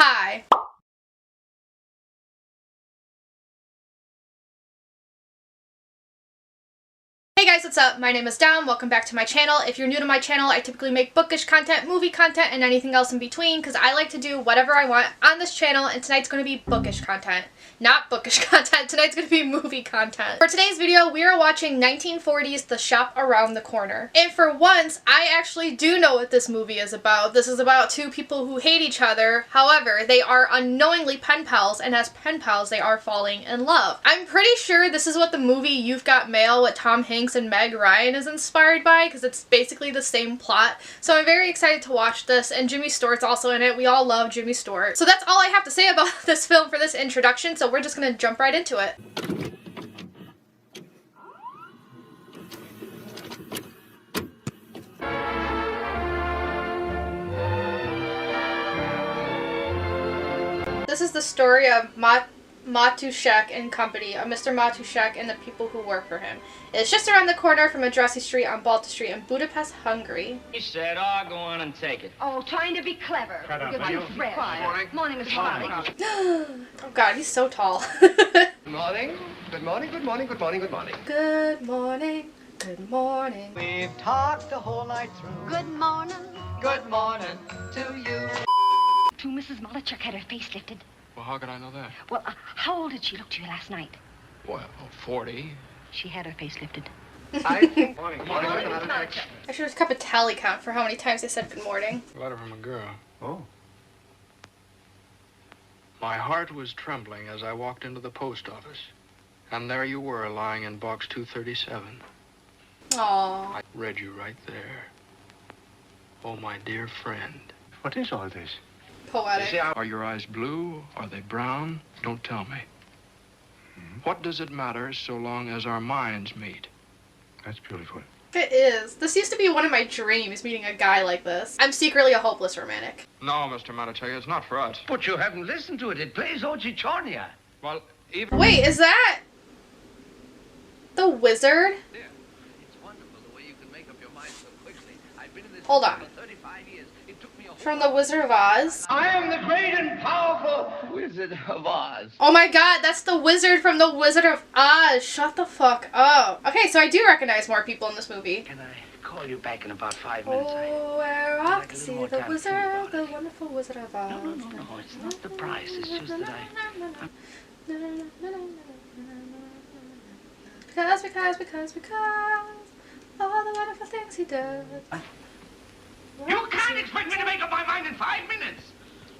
Hi. Hey guys, what's up? My name is Dom. Welcome back to my channel. If you're new to my channel, I typically make bookish content, movie content, and anything else in between because I like to do whatever I want on this channel, and tonight's going to be bookish content. Not bookish content, tonight's going to be movie content. For today's video, we are watching 1940's The Shop Around the Corner. And for once, I actually do know what this movie is about. This is about two people who hate each other. However, they are unknowingly pen pals, and as pen pals, they are falling in love. I'm pretty sure this is what the movie You've Got Mail with Tom Hanks and Meg Ryan is inspired by, because it's basically the same plot. So I'm very excited to watch this, and Jimmy Stewart's also in it. We all love Jimmy Stewart. So that's all I have to say about this film for this introduction, so we're just gonna jump right into it. This is the story of Matuszek and Company, of Mr. Matuszek and the people who work for him. It's just around the corner from Addressy Street on Balta Street in Budapest, Hungary. He said, "Oh, go on and take it." Oh, trying to be clever. Shut up, You're will too you? fresh. Morning. Morning, Mr. Farley. Oh god, he's so tall. Good morning. Good morning. Good morning. Good morning. Good morning. Good morning. Good morning. We've talked the whole night through. Good morning. Good morning to you. To Mrs. Molichuk had her face lifted. Well, how could I know that? Well, how old did she look to you last night? Well, 40. She had her face lifted. I think. Morning. I should have kept a tally count for how many times I said good morning. A letter from a girl. Oh. My heart was trembling as I walked into the post office. And there you were, lying in box 237. Aww. I read you right there. Oh, my dear friend. What is all this? Poetic. Are your eyes blue? Are they brown? Don't tell me. What does it matter so long as our minds meet? That's beautiful. It is. This used to be one of my dreams, meeting a guy like this. I'm secretly a hopeless romantic. No, Mr. Matichek, it's not for us. But you haven't listened to it. It plays Ochichornia. Well, even... Wait, is that the wizard? It's wonderful the way you can make up your mind so quickly. I've been in this Hold business on. for 35 years. It took me a whole From the Wizard of Oz? I am the great and powerful Wizard of Oz. Oh my god, that's the wizard from the Wizard of Oz. Shut the fuck up. Okay, so I do recognize more people in this movie. Can I call you back in about 5 minutes? Oh, where I'd like a Roxy, little more the time to think wizard, about the it. wonderful Wizard of Oz. No, it's not the price. It's just that I... Because. All the wonderful things he does. You can't expect me to make up my mind in 5 minutes.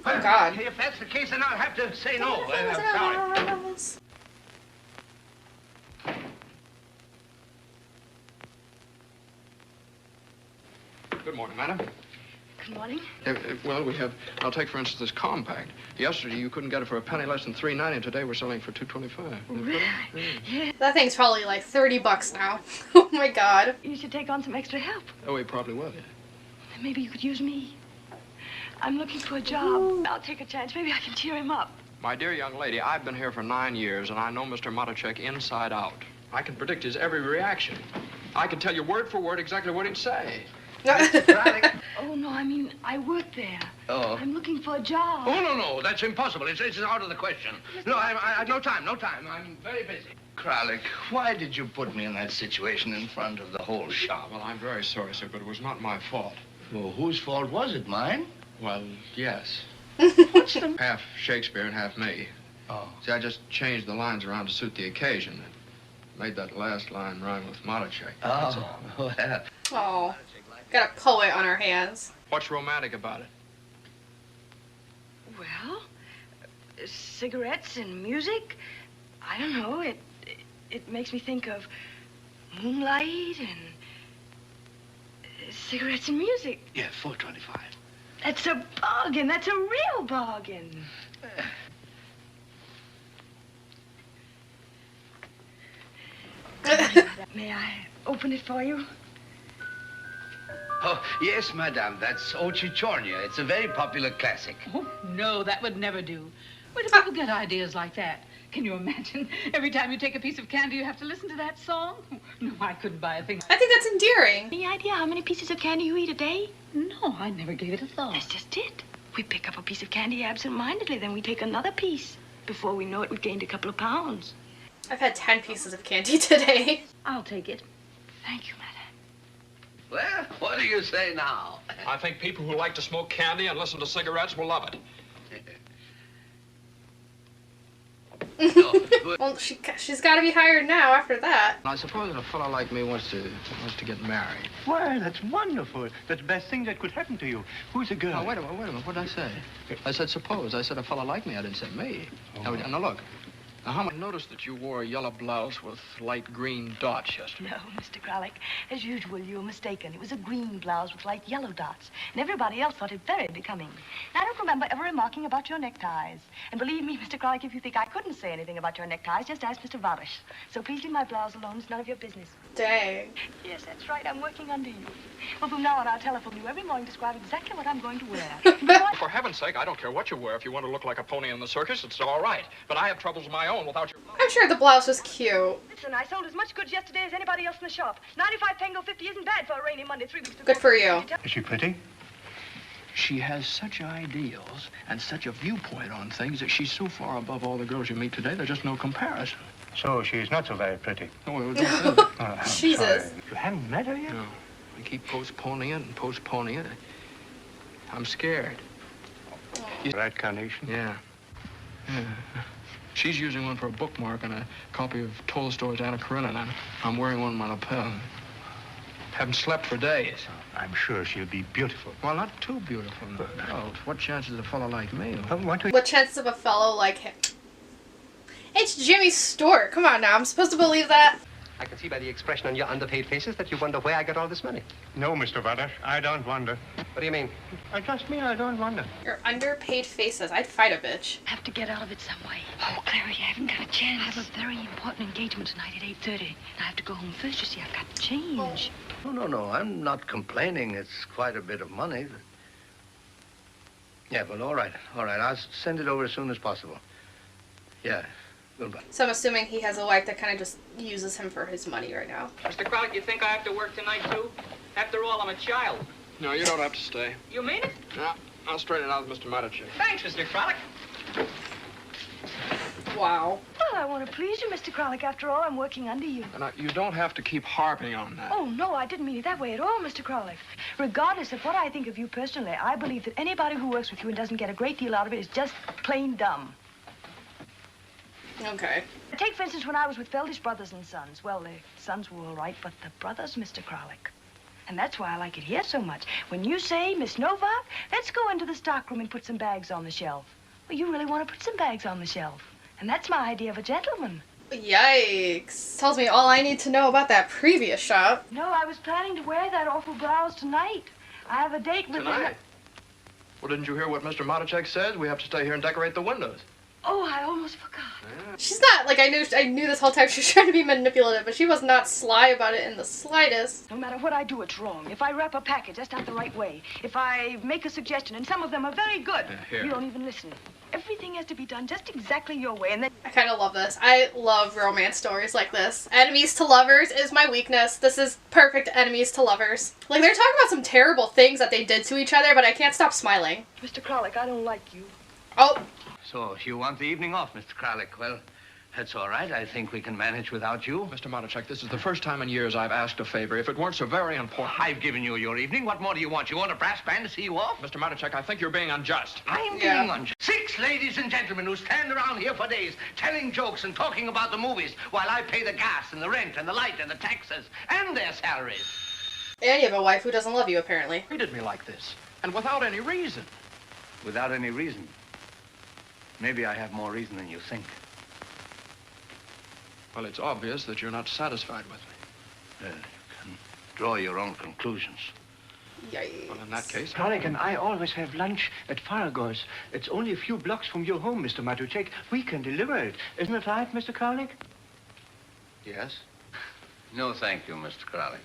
Oh, God. If that's the case, then I'll have to say no. I'm sorry. Good morning, madam. Good morning. Well, we have... I'll take, for instance, this compact. Yesterday, you couldn't get it for a penny less than $3.90, and today we're selling it for $2.25. Really? Yeah. That thing's probably like $30 now. Oh my god. You should take on some extra help. Oh, he probably will, yeah. Maybe you could use me. I'm looking for a job. I'll take a chance. Maybe I can cheer him up. My dear young lady, I've been here for 9 years, and I know Mr. Matichek inside out. I can predict his every reaction. I can tell you word for word exactly what he'd say. Oh, no, I mean, I work there. Oh. I'm looking for a job. Oh, no, that's impossible. It's out of the question. No, I no time. I'm very busy. Kralik, why did you put me in that situation in front of the whole shop? Well, I'm very sorry, sir, but it was not my fault. Well, whose fault was it? Mine? Well, yes. What's the... Half Shakespeare and half me. Oh. See, I just changed the lines around to suit the occasion. Made that last line rhyme with Matichek. That's all. Well. Oh, got a poet on our hands. What's romantic about it? Well, cigarettes and music. I don't know. It makes me think of moonlight and cigarettes and music. Yeah, $4.25. That's a bargain. That's a real bargain. May I open it for you? Oh, yes, madame. That's Ochichornia. It's a very popular classic. Oh, no, that would never do. Where do people get ideas like that? Can you imagine? Every time you take a piece of candy, you have to listen to that song? No, I couldn't buy a thing. I think that's endearing. Any idea how many pieces of candy you eat a day? No, I never gave it a thought. That's just it. We pick up a piece of candy absent-mindedly, then we take another piece. Before we know it, we've gained a couple of pounds. I've had 10 pieces of candy today. I'll take it. Thank you, Madame. Well, what do you say now? I think people who like to smoke candy and listen to cigarettes will love it. Well, she's got to be hired now after that. I suppose that a fellow like me wants to get married. Well, that's wonderful. That's the best thing that could happen to you. Who's the girl? Now, wait a minute. What did I say? I said suppose. I said a fellow like me. I didn't say me. Now, look. I noticed that you wore a yellow blouse with light green dots yesterday. No, Mr. Kralik. As usual, you were mistaken. It was a green blouse with light yellow dots, and everybody else thought it very becoming. I don't remember ever remarking about your neckties. And believe me, Mr. Kralik, if you think I couldn't say anything about your neckties, just ask Mr. Varish. So please leave my blouse alone. It's none of your business. Dang. Yes, that's right. I'm working under you. Well, from now on, I'll telephone you every morning, describe exactly what I'm going to wear. For heaven's sake, I don't care what you wear. If you want to look like a pony in the circus, it's all right. But I have troubles of my own without your... I'm sure the blouse was cute. Listen, I sold as much goods yesterday as anybody else in the shop. 95 Tango 50 isn't bad for a rainy Monday 3 weeks ago. Good for you. Is she pretty? She has such ideals and such a viewpoint on things that she's so far above all the girls you meet today, there's just no comparison. So she's not so very pretty. No, Oh, I'm Jesus. sorry. You haven't met her yet? No. I keep postponing it and postponing it. I'm scared. Right, Carnation? Yeah. She's using one for a bookmark and a copy of Tolstoy's Anna Karenina, and I'm wearing one on my lapel. Haven't slept for days. I'm sure she'll be beautiful. Well, not too beautiful, no. What chance is a fellow like me? What chances of a fellow like him? It's Jimmy Stewart. Come on now. I'm supposed to believe that? I can see by the expression on your underpaid faces that you wonder where I got all this money. No, Mr. Varish, I don't wonder. What do you mean? Trust me, I don't wonder. Your underpaid faces. I'd fight a bitch. I have to get out of it some way. Oh, Clara, you haven't got a chance. I have a very important engagement tonight at 8:30. And I have to go home first. You see, I've got to change. No, I'm not complaining. It's quite a bit of money. Yeah, well, all right. I'll send it over as soon as possible. Yeah, goodbye. So I'm assuming he has a wife that kind of just uses him for his money right now. Mr. Kralik, you think I have to work tonight, too? After all, I'm a child. No, you don't have to stay. You mean it? No, I'll straighten it out with Mr. Matichek. Thanks, Mr. Kralik. Wow. Well, I want to please you, Mr. Kralik. After all, I'm working under you. Now, you don't have to keep harping on that. Oh, no, I didn't mean it that way at all, Mr. Kralik. Regardless of what I think of you personally, I believe that anybody who works with you and doesn't get a great deal out of it is just plain dumb. Okay. Take, for instance, when I was with Feldish Brothers and Sons. Well, the sons were all right, but the brothers, Mr. Kralik. And that's why I like it here so much. When you say, Miss Novak, let's go into the stockroom and put some bags on the shelf. Well, you really want to put some bags on the shelf. And that's my idea of a gentleman. Yikes. Tells me all I need to know about that previous shop. No, I was planning to wear that awful blouse tonight. I have a date with Tonight? Well, didn't you hear what Mr. Matichek says? We have to stay here and decorate the windows. Oh, I almost forgot. She's not, like, I knew this whole time she was trying to be manipulative, but she was not sly about it in the slightest. No matter what I do, it's wrong. If I wrap a package, that's not the right way. If I make a suggestion, and some of them are very good, here. you don't even listen. Everything has to be done just exactly your way, and then... I kind of love this. I love romance stories like this. Enemies to lovers is my weakness. This is perfect enemies to lovers. Like, they're talking about some terrible things that they did to each other, but I can't stop smiling. Mr. Kralik, I don't like you. Oh. So you want the evening off, Mr. Kralik? Well, that's all right. I think we can manage without you. Mr. Matichek, this is the first time in years I've asked a favor. If it weren't so very important... I've given you your evening. What more do you want? You want a brass band to see you off? Mr. Matichek, I think you're being unjust. I'm being unjust. 6 ladies and gentlemen who stand around here for days telling jokes and talking about the movies while I pay the gas and the rent and the light and the taxes and their salaries. And you have a wife who doesn't love you, apparently. Treated me like this, and without any reason. Without any reason. Maybe I have more reason than you think. Well, it's obvious that you're not satisfied with me. You can draw your own conclusions. Yikes. Well, in that case... Kralik and I always have lunch at Farragut's. It's only a few blocks from your home, Mr. Matichek. We can deliver it. Isn't it right, Mr. Kralik? Yes? No, thank you, Mr. Kralik.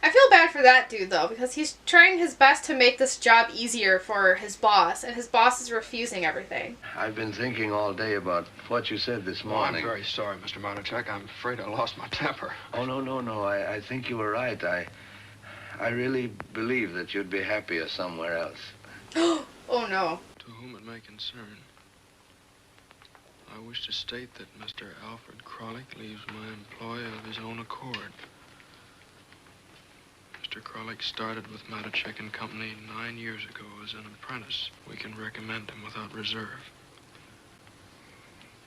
I feel bad for that dude, though, because he's trying his best to make this job easier for his boss, and his boss is refusing everything. I've been thinking all day about what you said this Oh, morning. I'm very sorry, Mr. Matichek. I'm afraid I lost my temper. Oh, no. I think you were right. I really believe that you'd be happier somewhere else. Oh no. To whom it may concern, I wish to state that Mr. Alfred Kralik leaves my employ of his own accord. Mr. Kralik started with Matichek and Company 9 years ago as an apprentice. We can recommend him without reserve.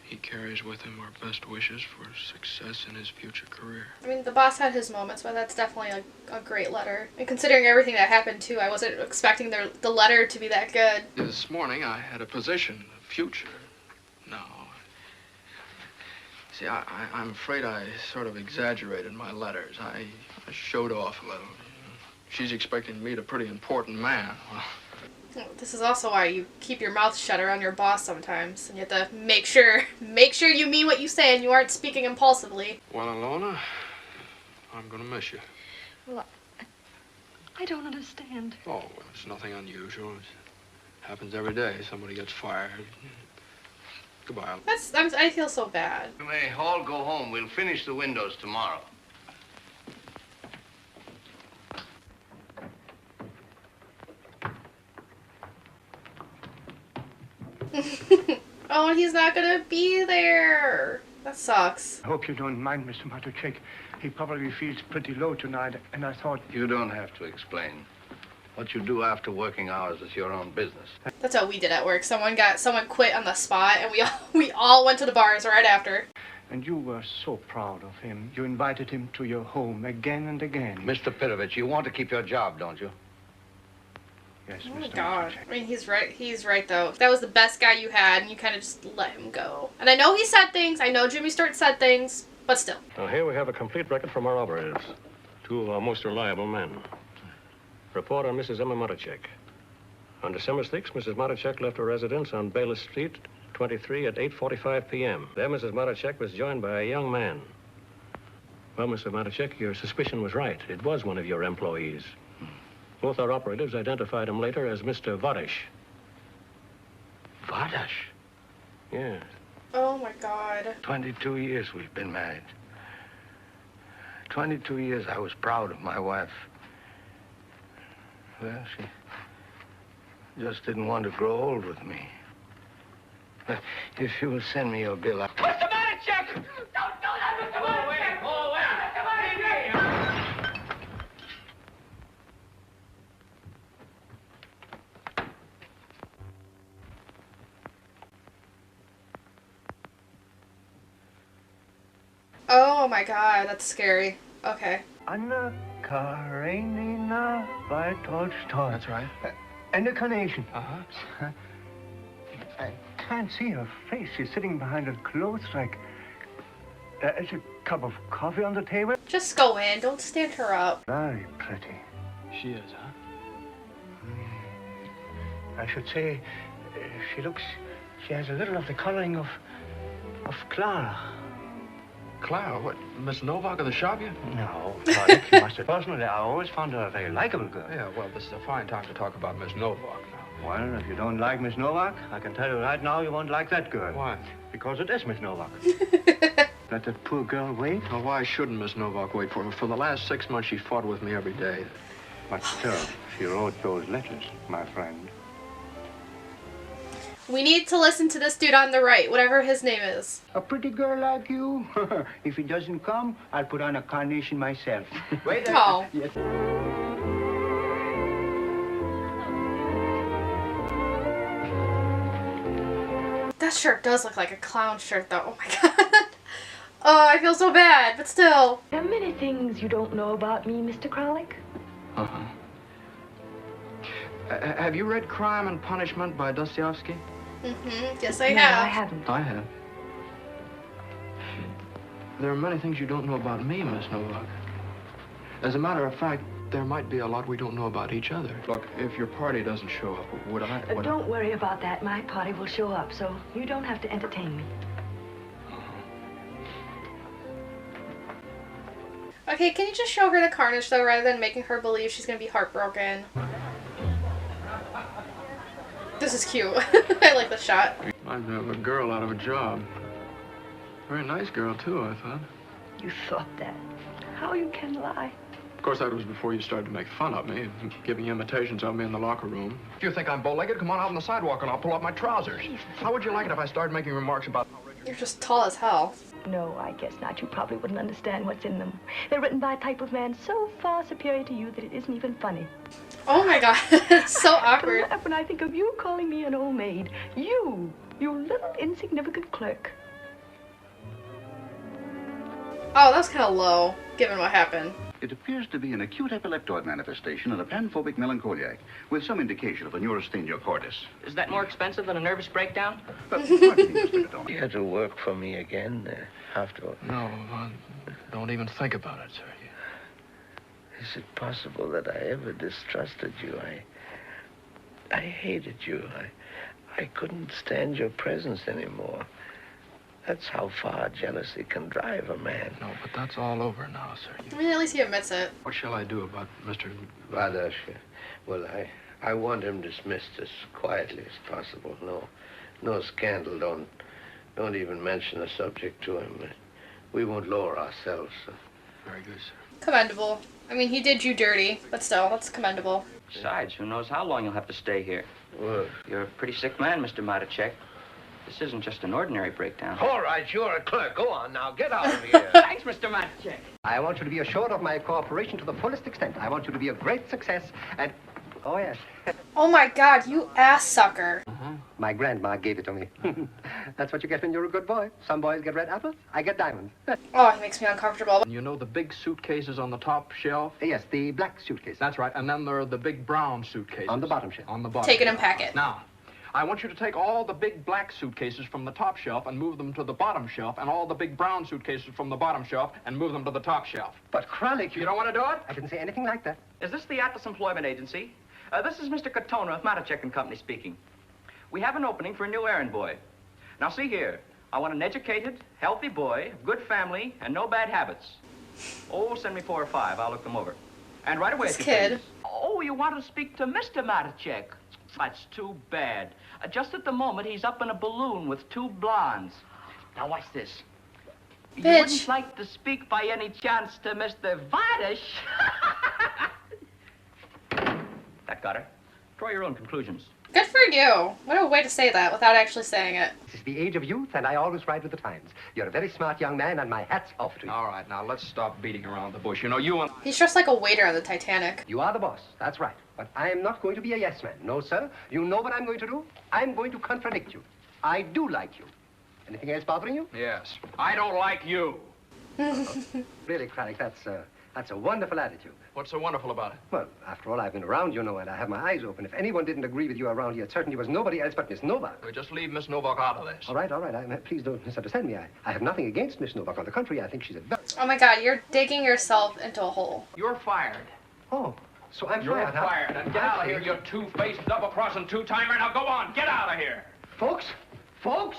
He carries with him our best wishes for success in his future career. I mean, the boss had his moments, but that's definitely a great letter. And considering everything that happened, too, I wasn't expecting the letter to be that good. This morning, I had a position, a future. No. See, I'm afraid I sort of exaggerated my letters. I showed off a little. She's expecting me to be a pretty important man. Well, this is also why you keep your mouth shut around your boss sometimes, and you have to make sure you mean what you say and you aren't speaking impulsively. well, Alona, I'm gonna miss you. Well, I don't understand. Oh, well, it's nothing unusual. It happens every day. Somebody gets fired. Goodbye. I feel so bad. You may all go home. We'll finish the windows tomorrow. Oh, and he's not gonna be there. That sucks. I hope you don't mind, Mr. Matuchek. He probably feels pretty low tonight, and I thought... You don't have to explain. What you do after working hours is your own business. That's what we did at work. Someone quit on the spot, and we all went to the bars right after. And you were so proud of him. You invited him to your home again and again. Mr. Pirovich, you want to keep your job, don't you? Yes, Oh my Mr. god. Matuchek. I mean, he's right. He's right, though. That was the best guy you had, and you kind of just let him go. And I know he said things. I know Jimmy Stewart said things, but still. Now, here we have a complete record from our operatives. Two of our most reliable men. Report on Mrs. Emma Matichek. On December 6th, Mrs. Matichek left her residence on Bayless Street, 23 at 8:45 p.m. There, Mrs. Matichek was joined by a young man. Well, Mr. Matichek, your suspicion was right. It was one of your employees. Both our operatives identified him later as Mr. Vadish. Vadash? Yes. Oh my god. 22 years we've been married. 22 years I was proud of my wife. Well, she just didn't want to grow old with me. If you will send me your bill, Mr. Matichek! Don't do that, Mr. Matichek! Go away! Mr. Matichek! Oh my god, that's scary. Okay. Anna Karenina by Tolstoy. That's right. And a carnation. Uh-huh. I can't see her face. She's sitting behind a clothes rack. Is a cup of coffee on the table? Just go in. Don't stand her up. Very pretty. She is, huh? I should say she has a little of the coloring of Clara. Clara, what, Miss Novak of the shop yet? No, Clara, you must have. Personally, I always found her a very likable girl. Yeah, well, this is a fine time to talk about Miss Novak now. Well, if you don't like Miss Novak, I can tell you right now you won't like that girl. Why? Because it is Miss Novak. Let that poor girl wait. Well, why shouldn't Miss Novak wait for her? For the last 6 months, she fought with me every day. But still, she wrote those letters, my friend. We need to listen to this dude on the right, whatever his name is. A pretty girl like you? If he doesn't come, I'll put on a carnation myself. Wait. Oh. Yes. That shirt does look like a clown shirt, though. Oh my god. Oh, I feel so bad, but still. There are many things you don't know about me, Mr. Kralik. Uh-huh. Have you read Crime and Punishment by Dostoevsky? Mm-hmm. Yes, I No, have. I haven't. I have. There are many things you don't know about me, Miss Novak. As a matter of fact, there might be a lot we don't know about each other. Look, if your party doesn't show up, would I... Don't worry about that. My party will show up, so you don't have to entertain me. Okay, can you just show her the carnage, though, rather than making her believe she's gonna be heartbroken? This is cute. I like the shot. I'd have a girl out of a job. Very nice girl, too, I thought. You thought that. How you can lie. Of course, that was before you started to make fun of me, giving imitations of me in the locker room. If you think I'm bow-legged, come on out on the sidewalk and I'll pull up my trousers. How would you like it if I started making remarks about... You're just tall as hell. No, I guess not. You probably wouldn't understand what's in them. They're written by a type of man so far superior to you that it isn't even funny. Oh my god, it's so awkward. I laugh when I think of you calling me an old maid. You little insignificant clerk. Oh, that was kind of low, given what happened. It appears to be an acute epileptoid manifestation of a panphobic melancholiac, with some indication of a neurasthenia cordis. Is that more expensive than a nervous breakdown? You had to work for me again after all. No, don't even think about it, sir. Is it possible that I ever distrusted you? I hated you. I couldn't stand your presence anymore. That's how far jealousy can drive a man. No, but that's all over now, sir. I mean, at least he admits it. What shall I do about Mr. Vadash? Well, I want him dismissed as quietly as possible. No scandal. Don't even mention the subject to him. We won't lower ourselves. Very good, sir. Commendable. I mean, he did you dirty, but still, that's commendable. Besides, who knows how long you'll have to stay here. Well, You're a pretty sick man, Mr. Matacek. This isn't just an ordinary breakdown. All right, you're a clerk. Go on now. Get out of here. Thanks, Mr. Matacek. I want you to be assured of my cooperation to the fullest extent. I want you to be a great success and... Oh, yes. Oh my god, you ass sucker. My grandma gave it to me. That's what you get when you're a good boy. Some boys get red apples. I get diamonds. Oh, he makes me uncomfortable. You know the big suitcases on the top shelf? Yes, the black suitcase. That's right. And then there are the big brown suitcases. On the bottom shelf. On the bottom. Take it and pack it. Now, I want you to take all the big black suitcases from the top shelf and move them to the bottom shelf, and all the big brown suitcases from the bottom shelf and move them to the top shelf. But Kralik, You don't want to do it? I didn't say anything like that. Is this the Atlas Employment Agency? This is Mr. Katona of Matacek and Company speaking. We have an opening for a new errand boy. Now, see here. I want an educated, healthy boy, good family, and no bad habits. Oh, send me 4 or 5. I'll look them over. And right away, This if you kid. please. Oh, you want to speak to Mr. Matacek? That's too bad. Just at the moment, he's up in a balloon with 2 blondes. Now, watch this. You Bitch. wouldn't like to speak by any chance to Mr. Vadish? That got her. Draw your own conclusions. Good for you. What a way to say that without actually saying it. This is the age of youth, and I always ride with the times. You're a very smart young man, and my hat's off to you. All right, now let's stop beating around the bush. You know, you and... He's dressed like a waiter on the Titanic. You are the boss, that's right. But I am not going to be a yes man. No, sir. You know what I'm going to do? I'm going to contradict you. I do like you. Anything else bothering you? Yes. I don't like you. Really, Kralik, that's a wonderful attitude. What's so wonderful about it? Well, after all, I've been around, you know, and I have my eyes open. If anyone didn't agree with you around here, it certainly was nobody else but Miss Novak. We'll just leave Miss Novak out of this. All right. Please don't misunderstand me. I have nothing against Miss Novak. On the contrary, I think she's a very... Oh my god, you're digging yourself into a hole. You're fired. Oh, so I'm You're fired, huh? fired. And get out of here, you two-faced, double-crossing two-timer. Now go on, get out of here. Folks? What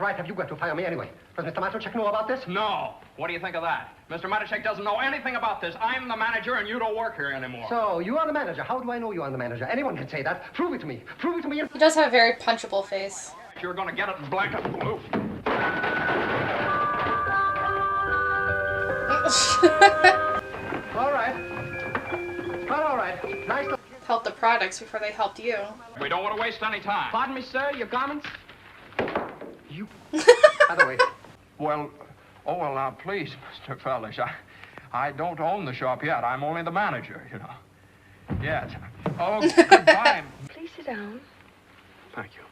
right have you got to fire me anyway? Does Mr. Matacek know about this? No. What do you think of that? Mr. Matacek doesn't know anything about this. I'm the manager, and you don't work here anymore. So, you are the manager. How do I know you are the manager? Anyone can say that. Prove it to me. Prove it to me. He does have a very punchable face. You're going to get it in black and blue. All right. Well, all right. Nice to... Help the products before they helped you. We don't want to waste any time. Pardon me, sir, your garments? You... By the way... Well, now, please, Mr. Feldish, I don't own the shop yet. I'm only the manager, you know. Yes. Oh, goodbye. Please sit down. Thank you.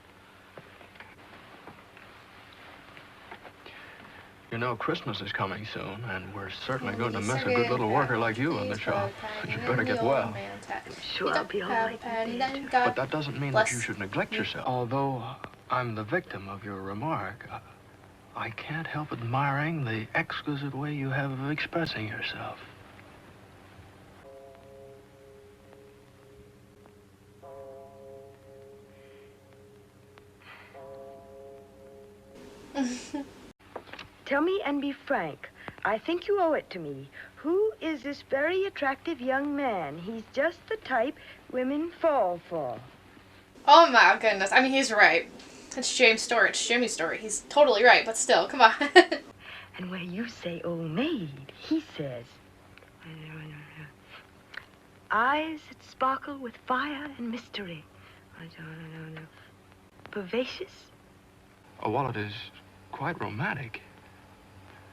You know, Christmas is coming soon, and we're certainly going to miss a good little worker like you in the shop. You better get well. Sure, I'll be all right. But that doesn't mean that you should neglect yourself. Although I'm the victim of your remark, I can't help admiring the exquisite way you have of expressing yourself. Tell me and be frank. I think you owe it to me. Who is this very attractive young man? He's just the type women fall for. Oh my goodness. I mean, he's right. It's James' story. It's Jimmy's story. He's totally right, but still, come on. And where you say old maid, he says... Eyes that sparkle with fire and mystery. Vivacious? Oh, well, it is quite romantic.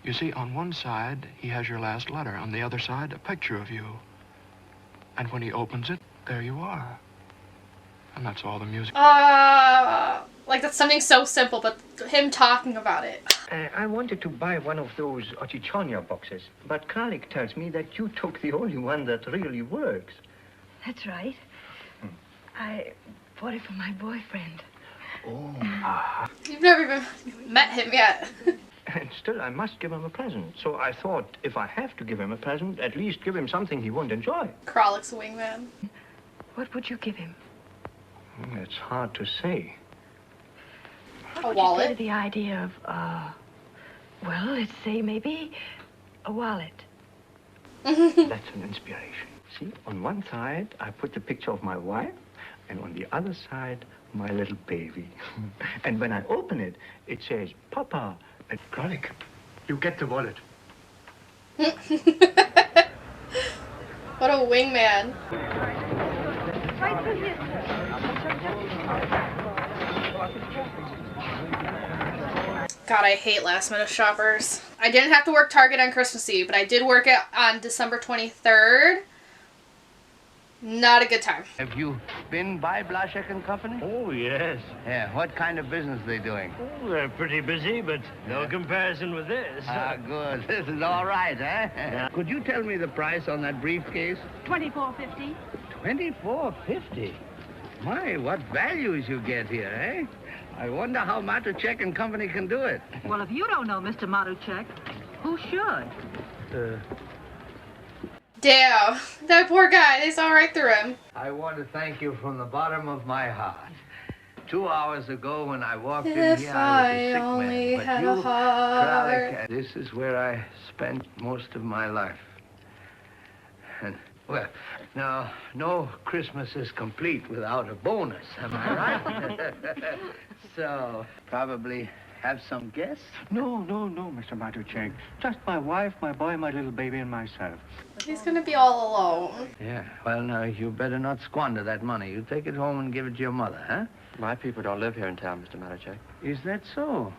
You see, on one side, he has your last letter. On the other side, a picture of you. And when he opens it, there you are. And that's all the music. Like that's something so simple, but him talking about it. I wanted to buy one of those Ochichonia boxes, but Kralik tells me that you took the only one that really works. That's right. I bought it for my boyfriend. Oh. You've never even met him yet. And still, I must give him a present. So I thought, if I have to give him a present, at least give him something he won't enjoy. Krallik's a wingman. What would you give him? It's hard to say. A wallet? Say to the idea of, well, let's say maybe a wallet. That's an inspiration. See, on one side, I put the picture of my wife, and on the other side, my little baby. And when I open it, it says, Papa. And Kralik, you get the wallet. What a wingman. Right through here, God, I hate last minute shoppers. I didn't have to work Target on Christmas Eve, but I did work it on December 23rd. Not a good time. Have you been by Blaszek and Company? Oh, yes. Yeah, what kind of business are they doing? Oh, they're pretty busy, but no comparison with this. Ah, good. This is all right, eh? Could you tell me the price on that briefcase? $24.50. $24.50. My, what values you get here, eh? I wonder how Matuchek and Company can do it. Well, if you don't know Mr. Matuchek, who should? Damn, that poor guy, they saw right through him. I want to thank you from the bottom of my heart. 2 hours ago when I walked in If here, I I was a sick only man. had But a you, heart. Kralik, this is where I spent most of my life. And, well, now, no Christmas is complete without a bonus, am I right? So, probably have some guests? No, Mr. Matuchek. Just my wife, my boy, my little baby, and myself. He's gonna be all alone. Yeah, well, now, you better not squander that money. You take it home and give it to your mother, huh? My people don't live here in town, Mr. Matuchek. Is that so?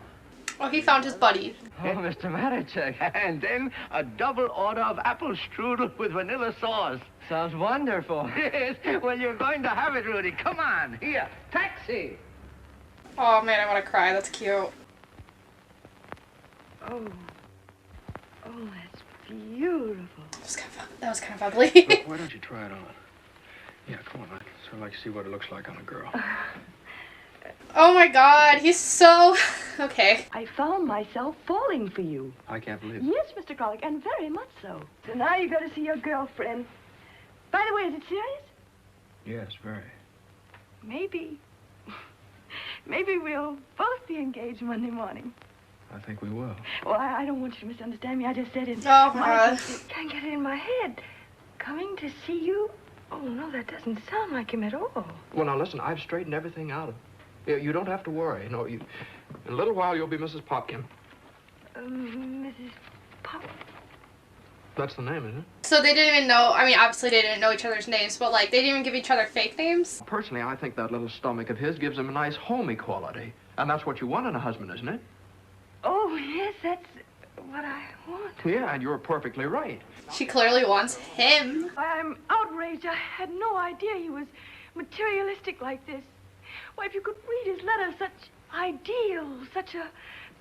Oh, he found his buddy. Oh, Mr. Matuchek. And then a double order of apple strudel with vanilla sauce. Sounds wonderful. Yes, well, you're going to have it, Rudy. Come on, here, taxi. Oh man, I want to cry. That's cute. Oh, that's beautiful. That was kind of ugly. Look, why don't you try it on? Yeah, come on. So I'd like to see what it looks like on a girl. Oh my God, he's so okay. I found myself falling for you. I can't believe it. Yes, Mr. Kralik, and very much so. So now you got to see your girlfriend. By the way, is it serious? Yes, very. Maybe we'll both be engaged Monday morning. I think we will. Well, I don't want you to misunderstand me. I just said it. Oh, my God. Can't get it in my head. Coming to see you? Oh, no, that doesn't sound like him at all. Well, now, listen, I've straightened everything out. You don't have to worry. No, in a little while, you'll be Mrs. Popkin. Mrs. Pop... That's the name, isn't it? So they didn't even know, I mean, obviously they didn't know each other's names, but like, they didn't even give each other fake names? Personally, I think that little stomach of his gives him a nice homey quality. And that's what you want in a husband, isn't it? Oh, yes, that's what I want. Yeah, and you're perfectly right. She clearly wants him. I'm outraged. I had no idea he was materialistic like this. Why, if you could read his letters, such ideals, such a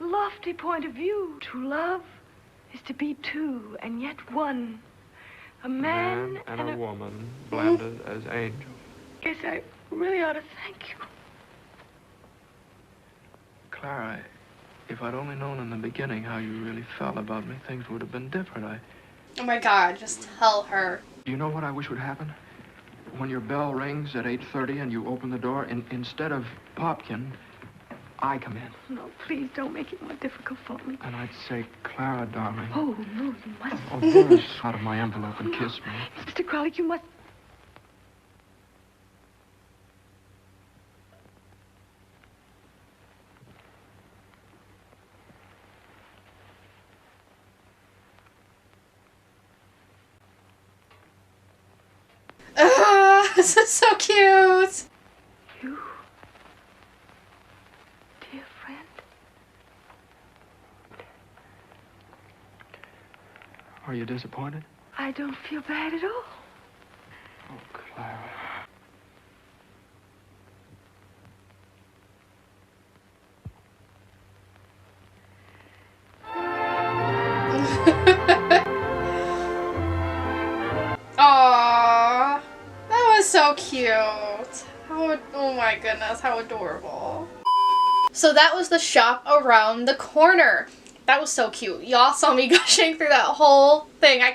lofty point of view. To love is to be two, and yet one. A man and a woman blended as angels. Yes, I really ought to thank you. Clara, if I'd only known in the beginning how you really felt about me, things would have been different. Oh my God, just tell her. Do you know what I wish would happen? When your bell rings at 8:30 and you open the door, instead of Popkin, I come in. No, please don't make it more difficult for me. And I'd say, Clara, darling. Oh, no, you mustn't. Oh, yes, out of my envelope and kiss me. Mr. Kralik, you must... This is so cute. You, dear friend. Are you disappointed? I don't feel bad at all. Oh, Clara. Aww, that was so cute. Oh my goodness, how adorable. So that was the shop around the corner. That was so cute. Y'all saw me gushing through that whole thing. I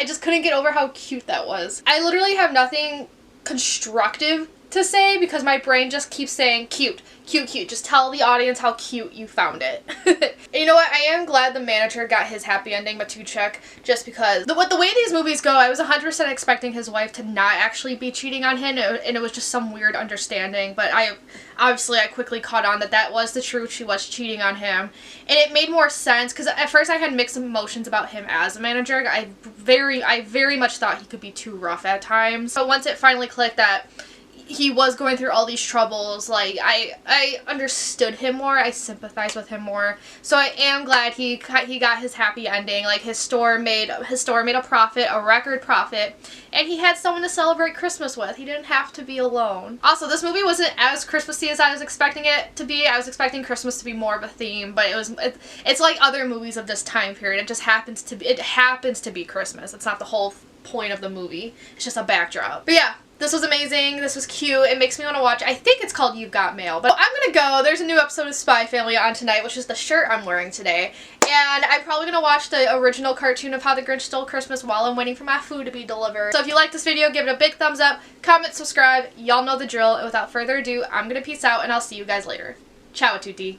just couldn't get over how cute that was. I literally have nothing constructive to say because my brain just keeps saying cute, cute, cute. Just tell the audience how cute you found it. And you know what? I am glad the manager got his happy ending, Matuszek, just because the way these movies go, I was 100% expecting his wife to not actually be cheating on him, and it was just some weird understanding. But I quickly caught on that was the truth. She was cheating on him, and it made more sense because at first I had mixed emotions about him as a manager. I very much thought he could be too rough at times. But once it finally clicked that he was going through all these troubles, like, I understood him more, I sympathized with him more, so I am glad he got his happy ending. Like, his store made a profit, a record profit, and he had someone to celebrate Christmas with. He didn't have to be alone. Also, this movie wasn't as Christmassy as I was expecting it to be. I was expecting Christmas to be more of a theme, but it's like other movies of this time period. It happens to be Christmas. It's not the whole point of the movie. It's just a backdrop. But yeah, this was amazing. This was cute. It makes me want to watch. I think it's called You've Got Mail. But I'm gonna go. There's a new episode of Spy Family on tonight, which is the shirt I'm wearing today. And I'm probably gonna watch the original cartoon of How the Grinch Stole Christmas while I'm waiting for my food to be delivered. So if you like this video, give it a big thumbs up, comment, subscribe. Y'all know the drill. And without further ado, I'm gonna peace out and I'll see you guys later. Ciao a tutti.